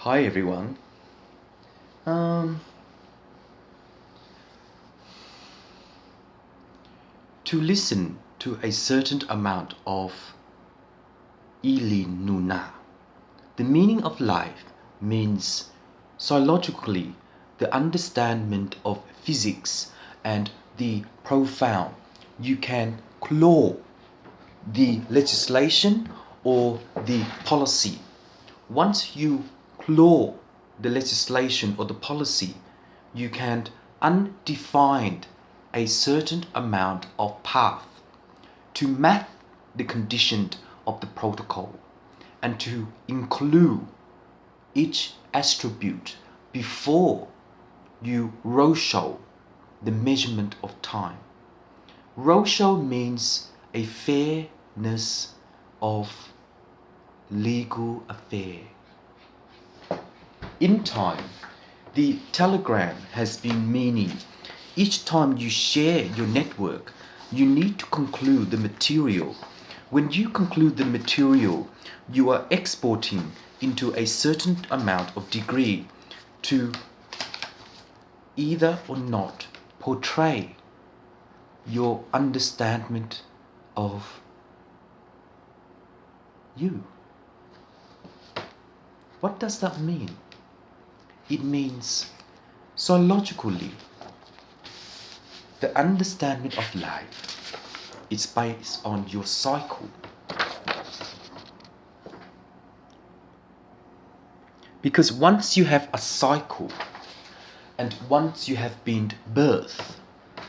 Hi everyone. To listen to a certain amount of e-le-noi-nah. The meaning of life means psychologically the understanding of physics and the profound. You can claw the legislation or the policy. Once you claw the legislation or the policy, you can undefine a certain amount of path to map the condition of the protocol and to include each attribute before you ratio the measurement of time. Ratio means a fairness of legal affair. In time, the telegram has been meaning each time you share your network, you need to conclude the material. When you conclude the material, you are exporting into a certain amount of degree to either or not portray your understanding of you. What does that mean? It means psychologically the understanding of life is based on your cycle. Because once you have a cycle and once you have been birthed,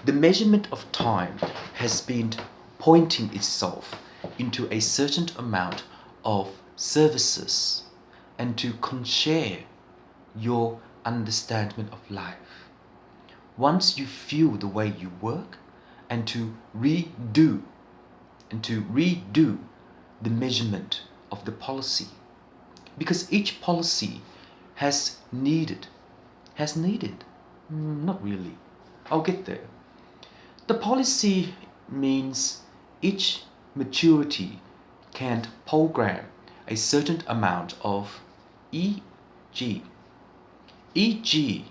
the measurement of time has been pointing itself into a certain amount of services and to share your understanding of life. Once you feel the way you work and to redo the measurement of the policy, because each policy has needed, not really, I'll get there. The policy means each maturity can program a certain amount of e.g. e.g.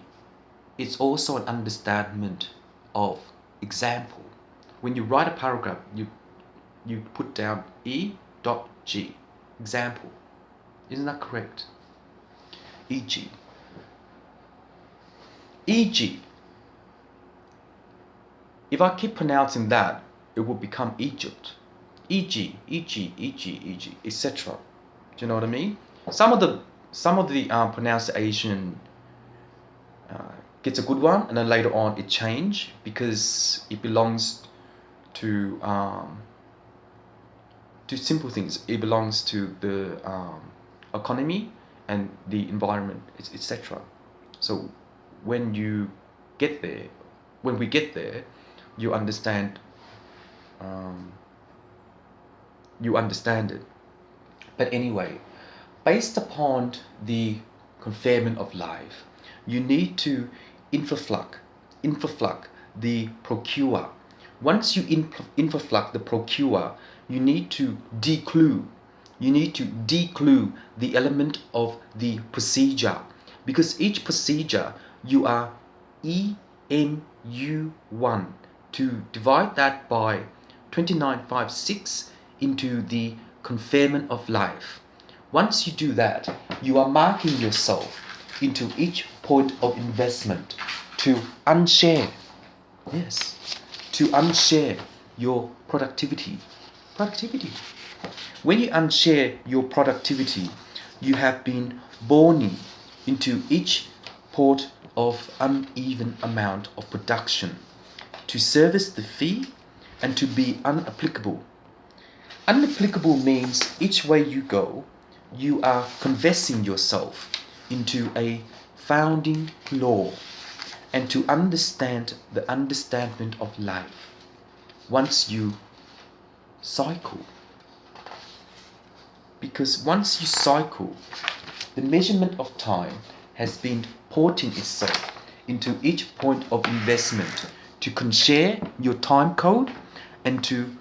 It's also an understanding of example. When you write a paragraph, you put down e.g. example. Isn't that correct? E.g. E.g. If I keep pronouncing that, it will become Egypt. E.g. e.g. e.g. e.g. etc. Do you know what I mean? Some of the pronunciation gets a good one, and then later on it changes because it belongs to simple things. It belongs to the economy and the environment, etc. So when we get there, you understand it. But anyway, based upon the conferment of life, you need to influx the procure. Once you influx the procure, you need to declude the element of the procedure, because each procedure you are EMU1 to divide that by 2956 into the conferment of life. Once you do that, you are marking yourself into each point of investment to unshare. Yes, to unshare your productivity. When you unshare your productivity, you have been born into each port of uneven amount of production to service the fee and to be unapplicable. Unapplicable means each way you go, you are confessing yourself into a founding law and to understand the understanding of life. Once you cycle, because once you cycle, the measurement of time has been porting itself into each point of investment to share your time code and to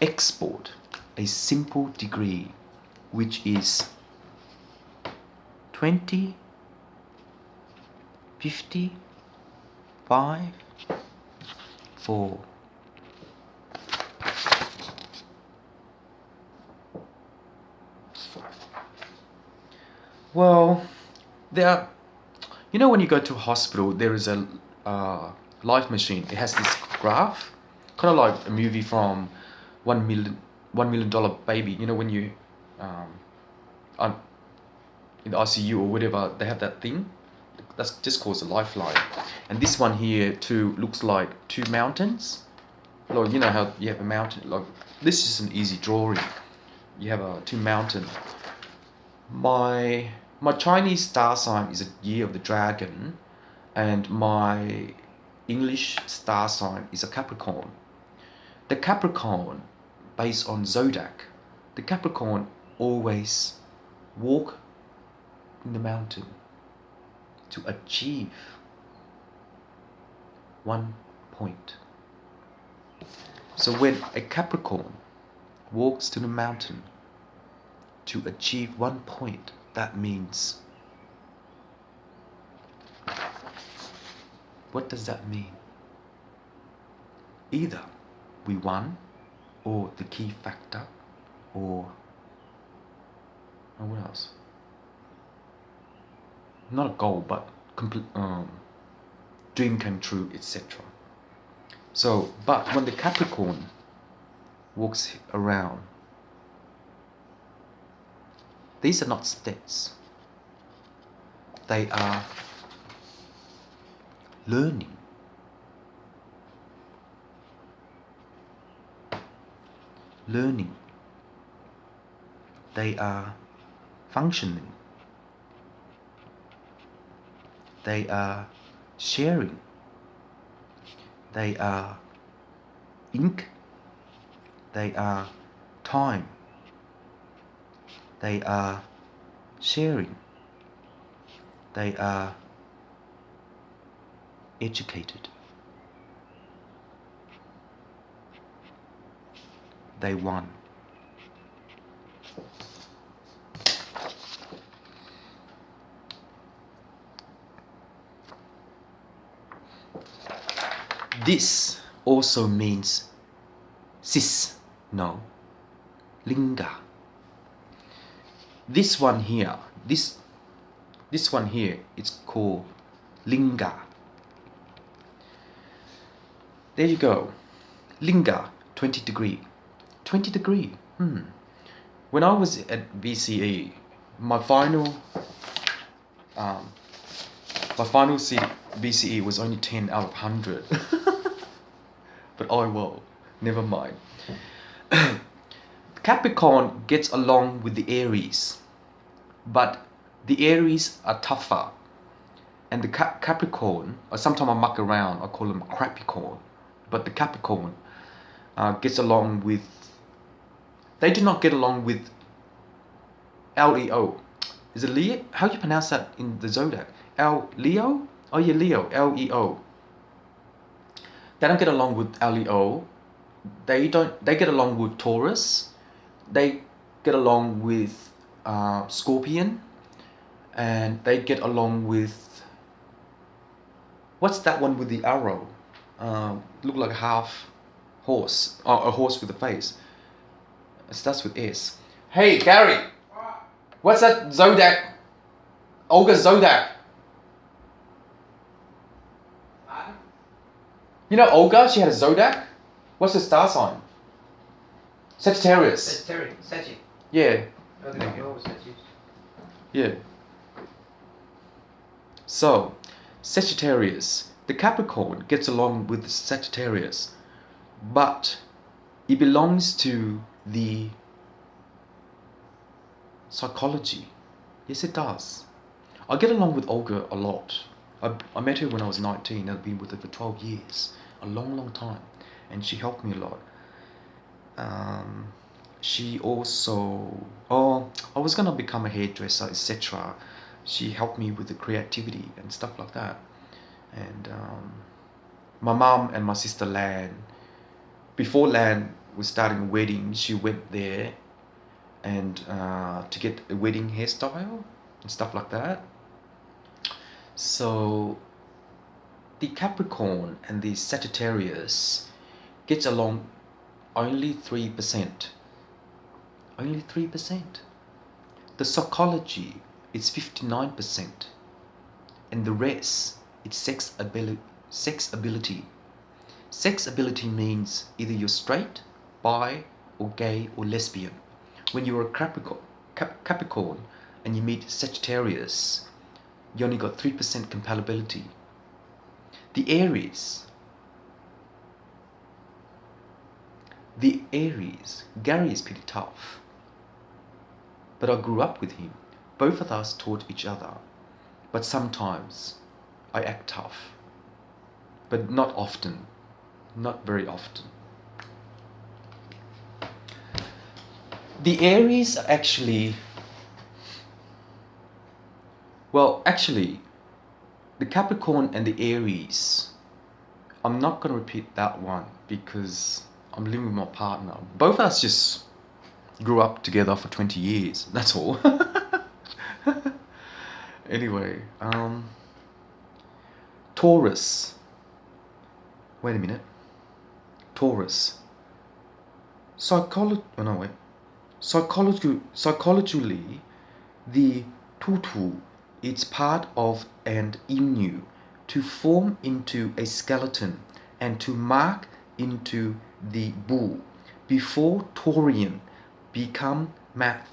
export a simple degree, which is 20, 50, 5, 4. Well, there are, you know, when you go to a hospital, there is a life machine. It has this graph, kind of like a movie from $1 million baby. You know, when you on in the ICU or whatever, they have that thing. That's just called a lifeline. And this one here too looks like two mountains. Like, you know how you have a mountain. Like, this is an easy drawing. You have two mountains. My Chinese star sign is a year of the dragon, and my English star sign is a Capricorn. The Capricorn, based on zodiac, the Capricorn always walk in the mountain to achieve 1 point. So when a Capricorn walks to the mountain to achieve 1 point, that means, what does that mean? Either we won, or the key factor, or what else? Not a goal, but complete dream came true, etc. So, but when the Capricorn walks around, these are not stats. They are learning. They are functioning. They are sharing. They are ink. They are time. They are sharing. They are educated. They won. This also means sis, no, linga. This one here, this one here, it's called linga. There you go. Linga, 20 degree. 20 degree. When I was at BCE, my final BCE was only 10 out of 100. But oh well, never mind. Capricorn gets along with the Aries, but the Aries are tougher. And the Capricorn, or sometimes I muck around, I call them Crapicorn. But the Capricorn gets along with, they do not get along with Leo. Is it Leo? How do you pronounce that in the zodiac? Leo? Oh yeah, Leo, Leo. They don't get along with Leo. They get along with Taurus. They get along with Scorpion. And they get along with, what's that one with the arrow? Look like a half horse, a horse with a face. It starts with S. Hey Gary, what's that zodiac? Olga's zodiac. You know Olga? She had a zodiac. What's her star sign? Sagittarius. Sagittarius. Yeah. Okay. Oh, Sagittarius. Yeah. So, Sagittarius, the Capricorn gets along with the Sagittarius, but it belongs to the psychology. Yes, it does. I get along with Olga a lot. I met her when I was 19. I've been with her for 12 years, a long time, and she helped me a lot. She also, I was gonna become a hairdresser, etc. She helped me with the creativity and stuff like that. And my mom and my sister Lan, before Lan was starting a wedding, she went there and to get a wedding hairstyle. and stuff like that. So the Capricorn and the Sagittarius gets along only 3%. Only 3%. The psychology is 59%. And the rest, it's sex ability. Sex ability means either you're straight, bi, or gay, or lesbian. When you're a Capricorn and you meet Sagittarius, you only got 3% compatibility. The Aries, Gary is pretty tough. But I grew up with him. Both of us taught each other. But sometimes I act tough. But not often. Not very often. The Aries are actually... Well, actually, the Capricorn and the Aries, I'm not going to repeat that one because I'm living with my partner. Both of us just grew up together for 20 years. That's all. Anyway, Taurus. Wait a minute. Taurus. Psychologically, the tutu is part of an emu to form into a skeleton and to mark into the bull before Taurian become math.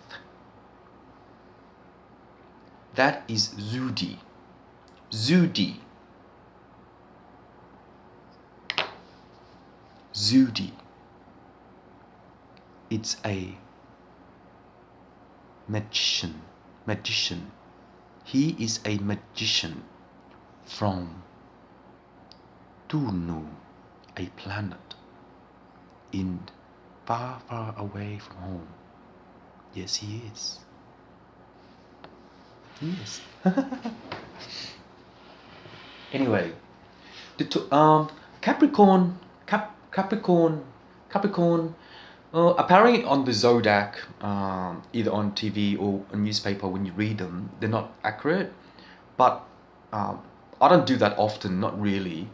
That is Zudi. Zudi. Zudi. It's a magician. He is a magician from Tunu, a planet in far, far away from home. Yes, he is. Yes. Anyway, the Capricorn. Apparently on the zodiac, either on TV or a newspaper, when you read them, they're not accurate. But I don't do that often, not really.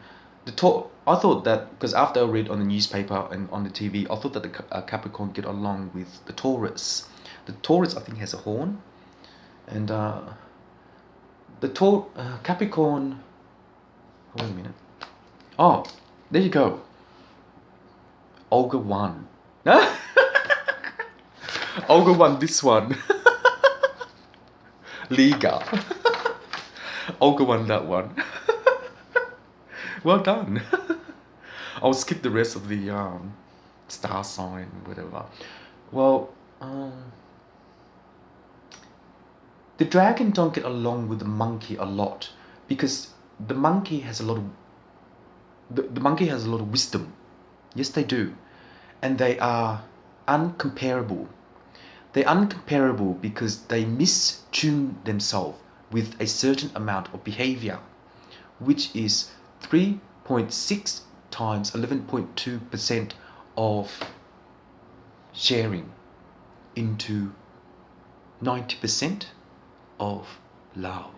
I thought that because after I read on the newspaper and on the TV, I thought that the Capricorn get along with the Taurus. The Taurus, I think, has a horn. And the Capricorn... Wait a minute. Oh, there you go. Olga won. Olga won this one. Liga. Olga won that one. Well done. I'll skip the rest of the star sign, whatever. Well, the dragon don't get along with the monkey a lot because the monkey has a lot of the monkey has a lot of wisdom. Yes, they do. And they are uncomparable. They're uncomparable because they mistune themselves with a certain amount of behavior, which is 3.6 times 11.2% of sharing into 90% of love.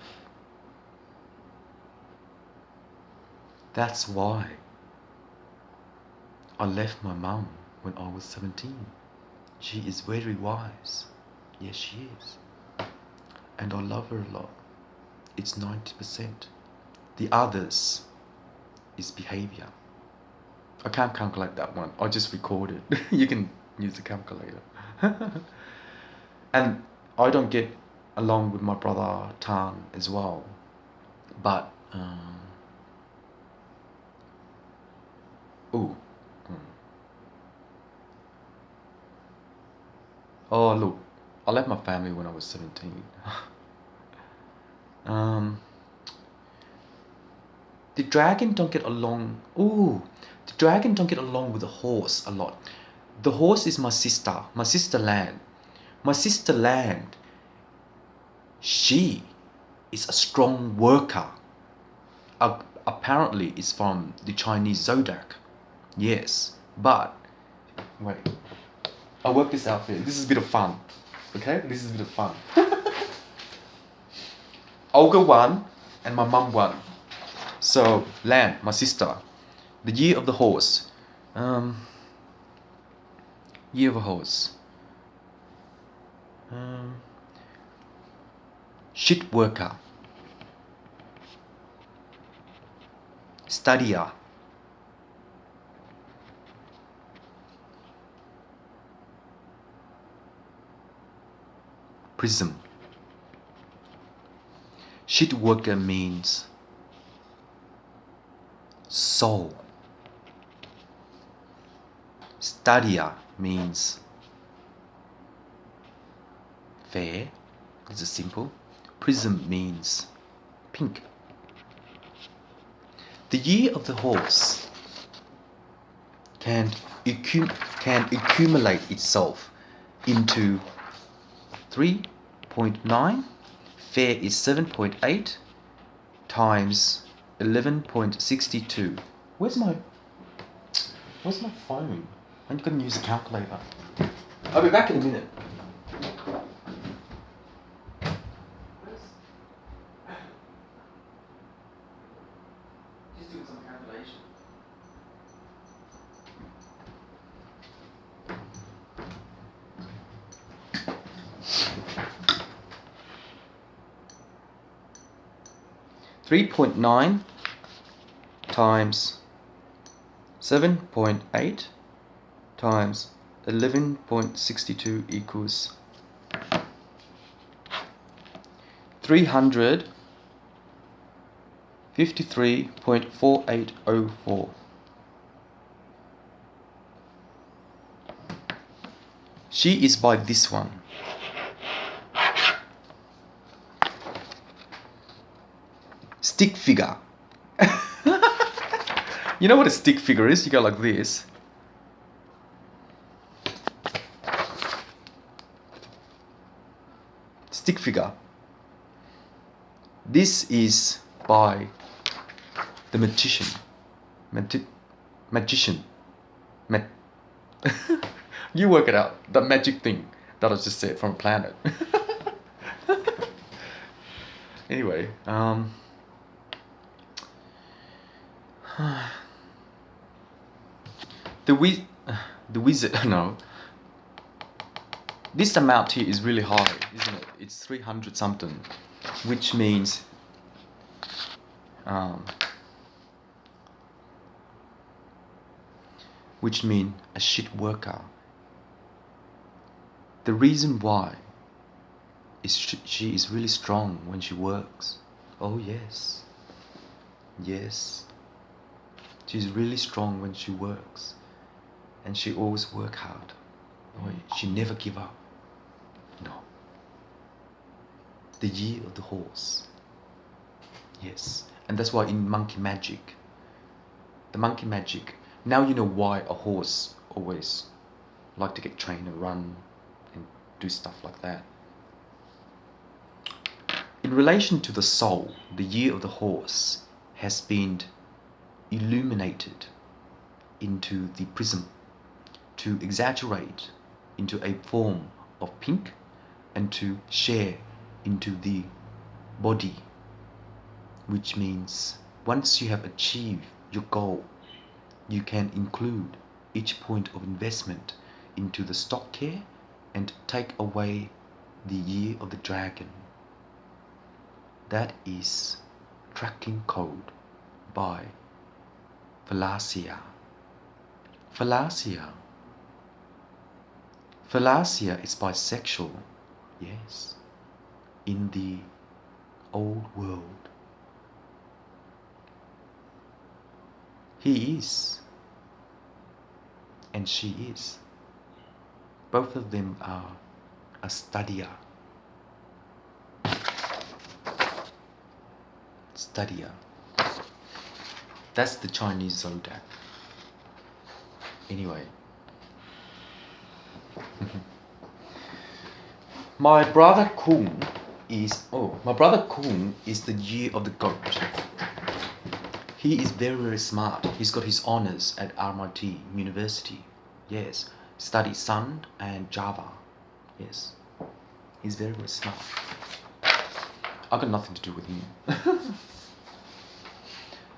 That's why I left my mum when I was 17. She is very wise. Yes, she is. And I love her a lot. It's 90%. The others is behavior. I can't calculate that one. I just record it. You can use the calculator. And I don't get along with my brother Tan as well. But oh look, I left my family when I was 17. The dragon don't get along. The dragon don't get along with the horse a lot. The horse is my sister Land. My sister Land, she is a strong worker. Apparently it's from the Chinese zodiac. Yes, but wait, I'll work this out for you. This is a bit of fun. Okay, this is a bit of fun. Olga won and my mum won. So Lan, my sister, the year of the horse. Year of a horse. Shit worker. Studier. Prism. Shit worker means soul. Studier means fair. This is simple. Prism means pink. The year of the horse can accumulate itself into 3.9. Fair is 7.8 times 11.62. Where's my phone? I'm gonna use a calculator. I'll be back in a minute. Just doing some calculation. .9 times 7.8 times 11.62 equals 353.4804. She is by this one. Stick figure. You know what a stick figure is? You go like this. Stick figure. This is by the magician. You work it out. The magic thing that I just said from a planet. Anyway, the wizard. No. This amount here is really high, isn't it? It's 300 something, which means a shit worker. The reason why is she is really strong when she works. Oh yes, yes. She's really strong when she works, and she always work hard. Oh, she never give up. No. The year of the horse. Yes, and that's why in monkey magic, now you know why a horse always like to get trained and run and do stuff like that. In relation to the soul, the year of the horse has been illuminated into the prism to exaggerate into a form of pink and to share into the body, which means once you have achieved your goal, you can include each point of investment into the stock care and take away the year of the dragon. That is tracking code by Fallacia. Fallacia is bisexual, yes, in the old world. He is, and she is. Both of them are a studier. That's the Chinese zodiac. Anyway. My brother Kung is the year of the goat. He is very, very smart. He's got his honors at RMIT University. Yes. Studied Sun and Java. Yes. He's very, very smart. I got nothing to do with him.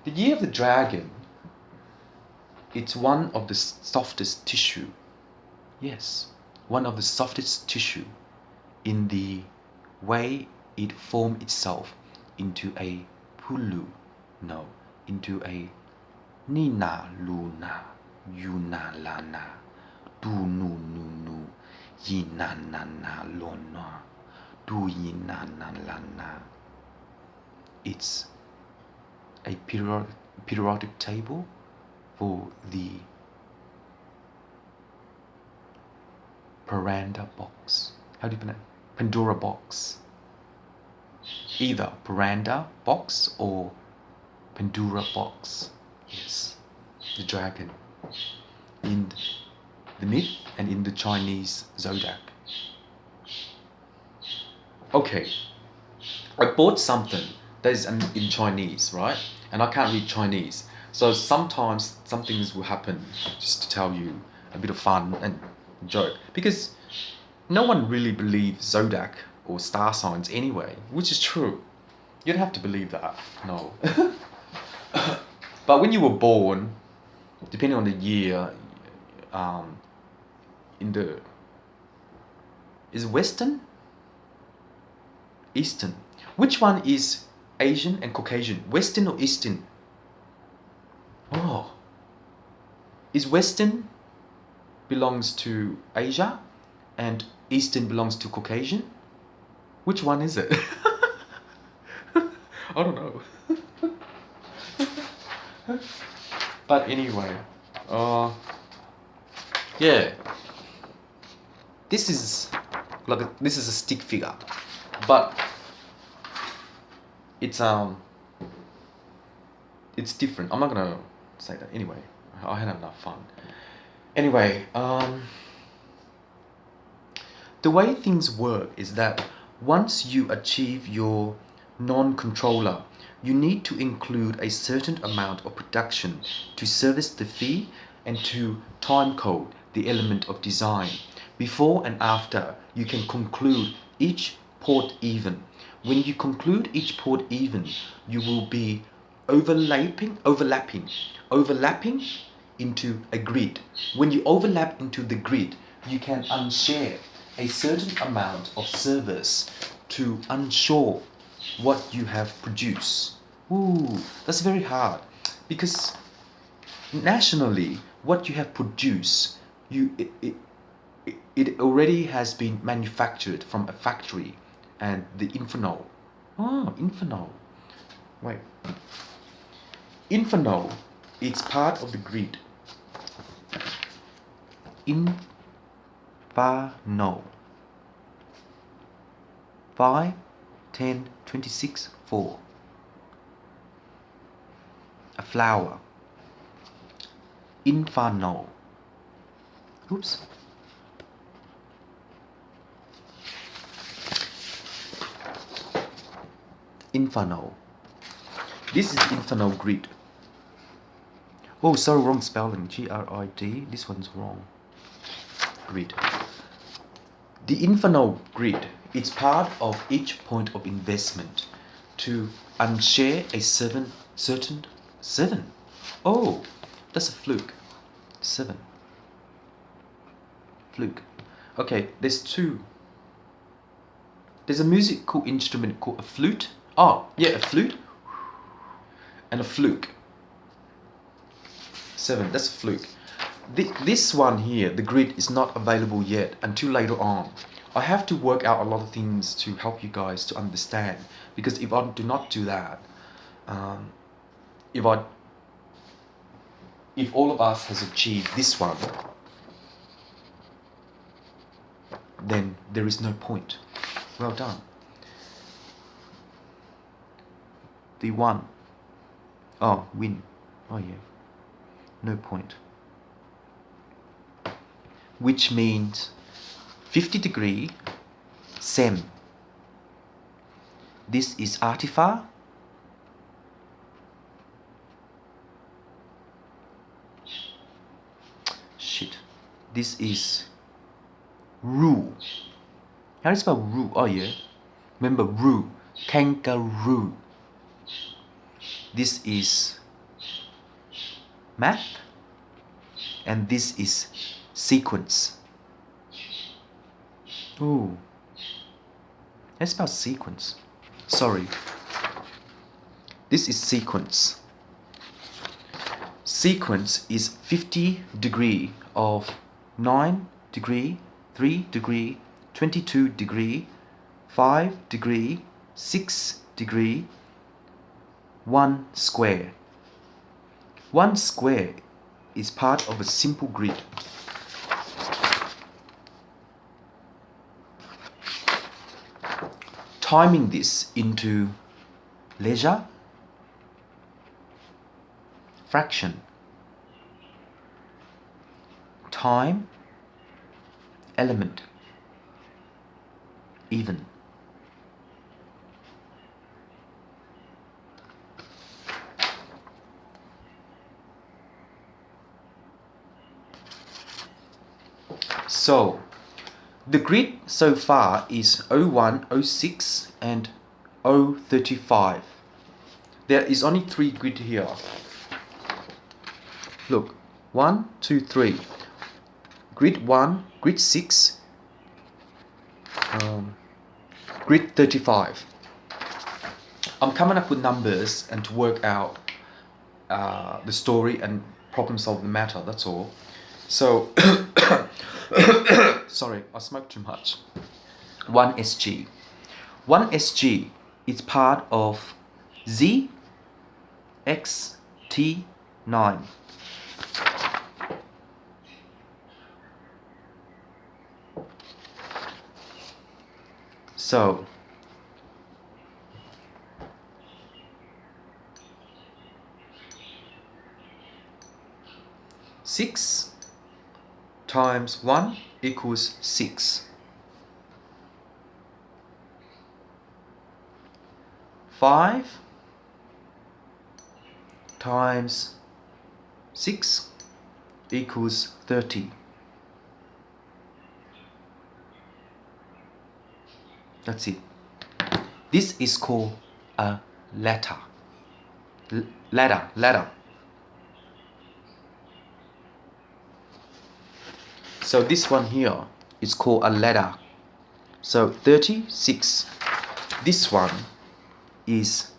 The year of the dragon, it's one of the softest tissue. Yes, one of the softest tissue in the way it formed itself into a pulu, no, into a nina luna, yuna lana, du nu nu nu, yina na na lona, du yina na lana. It's a periodic table for the Paranda box. How do you pronounce it? Pandora box. Either Paranda box or Pandora box. Yes, the dragon in the myth and in the Chinese zodiac. Okay, I bought something that is in Chinese, right? And I can't read Chinese, so sometimes some things will happen, just to tell you a bit of fun and joke, because no one really believes zodiac or star signs anyway, which is true. You don't have to believe that, no. But when you were born, depending on the year, in the is Western, Eastern. Which one is Asian and Caucasian? Western or Eastern? Oh, is Western belongs to Asia and Eastern belongs to Caucasian? Which one is it? I don't know. But anyway, yeah, this is this is a stick figure, but it's different. I'm not gonna say that anyway. I had enough fun. Anyway, the way things work is that once you achieve your non-controller, you need to include a certain amount of production to service the fee and to time code the element of design. Before and after, you can conclude each port even. When you conclude each port even, you will be overlapping into a grid. When you overlap into the grid, you can unshare a certain amount of service to unsure what you have produced. Ooh, that's very hard, because nationally, what you have produced, it already has been manufactured from a factory, and the infernal. Oh, infernal. Wait. Infernal, it's part of the grid. Infernal. 5, 10, 26, 4. A flower. Infernal. Oops. Infernal. This is infernal grid. Oh, sorry, wrong spelling. Grid. This one's wrong. Grid. The infernal grid, it's part of each point of investment to unshare a certain 7. Oh, that's a fluke. 7. Fluke. Okay, there's 2. There's a musical instrument called a flute. Oh, yeah, a flute and a fluke. 7, that's a fluke. This one here, the grid, is not available yet until later on. I have to work out a lot of things to help you guys to understand, because if I do not do that, if all of us has achieved this one, then there is no point. Well done. The 1. Oh, win. Oh yeah. No point. Which means 50° SEM. This is artifa. Shit. This is ru. How do you spell ru? Oh yeah. Remember ru. kangaroo. This is math, and this is sequence. Ooh, let's spell sequence. Sorry. This is sequence. Sequence is 50 degree of 9 degree, 3 degree, 22 degree, 5 degree, 6 degree, 1 square. 1 square is part of a simple grid. Timing this into leisure, fraction, time, element, even. So, the grid so far is 01, 06 and 035. There is only 3 grid here. Look, 1, 2, 3. Grid 1, grid 6, grid 35. I'm coming up with numbers and to work out the story and problem solve the matter, that's all. So, sorry, I smoked too much. 1 SG. 1 SG is part of Z, X, T, 9. So, six times 1 equals 6. 5 times 6 equals 30. That's it. This is called a ladder. Ladder. So this one here is called a ladder. So 36. This one is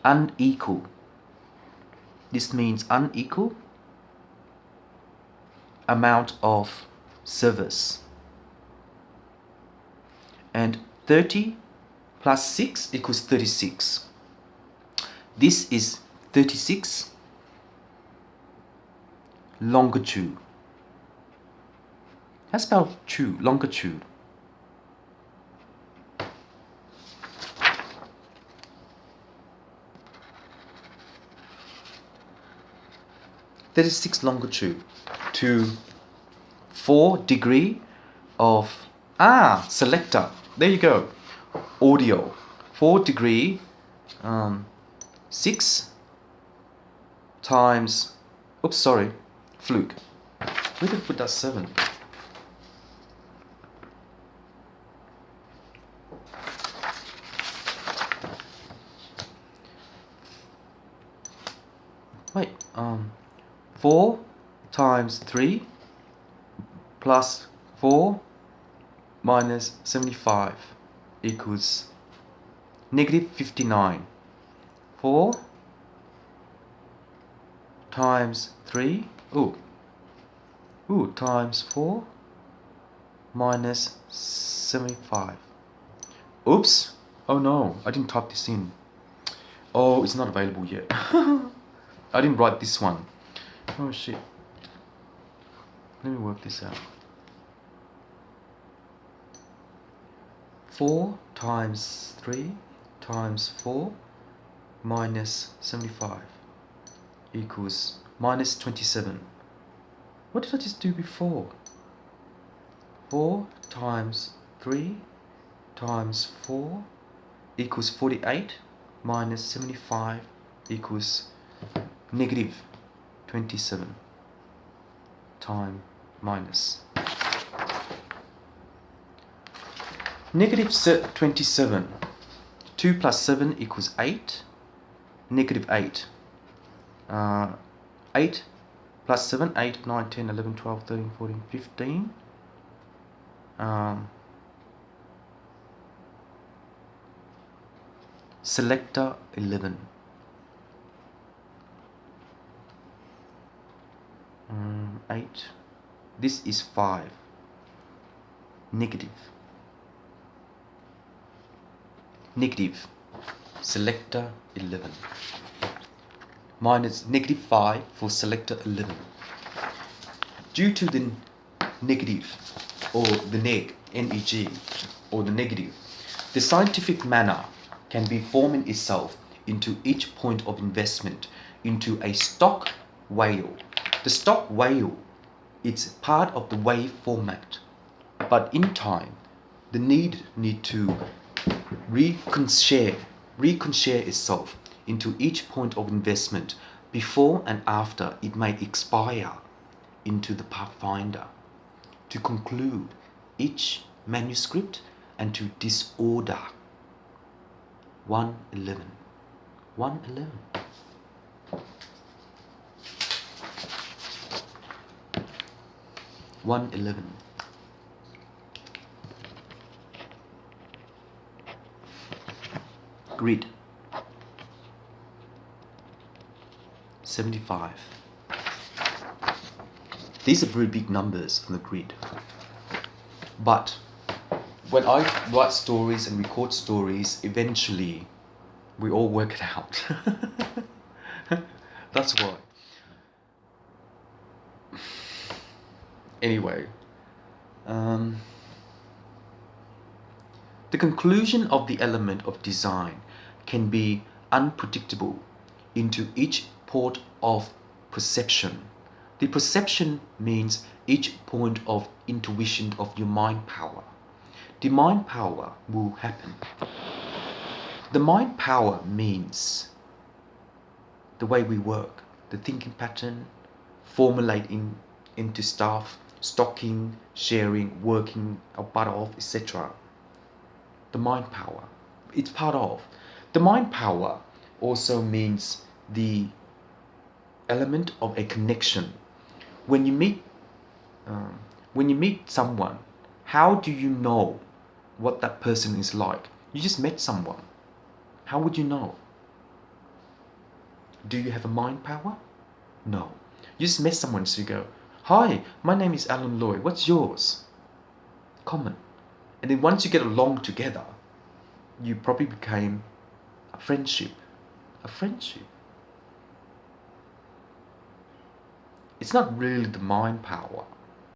unequal. This means unequal amount of service. And 30 plus 6 equals 36. This is 36 longitude. Let's spell longitude. Longitude to 4 degree of selector. There you go. Audio 4 degree 6 times fluke. Where did I put that 7? Wait, 4 times 3 plus 4 minus 75 equals negative 59. 4 times 3, times 4 minus 75. Oops! Oh no, I didn't type this in. Oh, it's not available yet. I didn't write this one. Oh shit. Let me work this out. 4 times 3 times 4 minus 75 equals minus 27. What did I just do before? 4 times 3 times 4 equals 48 minus 75 equals negative 27 time minus. Negative 27 2 plus 7 equals 8. Negative 8. 8 plus 7, 8, 9, 10, 11, 12, 13, 14, 15. Selector 11. 8. This is 5. Negative. Negative. Selector 11. Minus negative 5 for selector 11. Due to the negative, or the neg, neg, or the negative, the scientific manner can be forming itself into each point of investment into a stock whale. The stock whale is part of the wave format, but in time, the need to reconcile itself into each point of investment before and after it may expire into the pathfinder, to conclude each manuscript and to disorder. 111. 111. Grid 75. These are very big numbers on the grid, but when I write stories and record stories, eventually we all work it out. That's why. Anyway, the conclusion of the element of design can be unpredictable into each port of perception. The perception means each point of intuition of your mind power. The mind power will happen. The mind power means the way we work, the thinking pattern, formulating into stuff, stocking, sharing, working our butt off, etc. The mind power, it's part of. The mind power also means the element of a connection. When you meet someone, how do you know what that person is like? You just met someone. How would you know? Do you have a mind power? No. You just met someone, so you go, "Hi, my name is Alan Lloyd. What's yours?" Common. And then once you get along together, you probably became a friendship. A friendship. It's not really the mind power.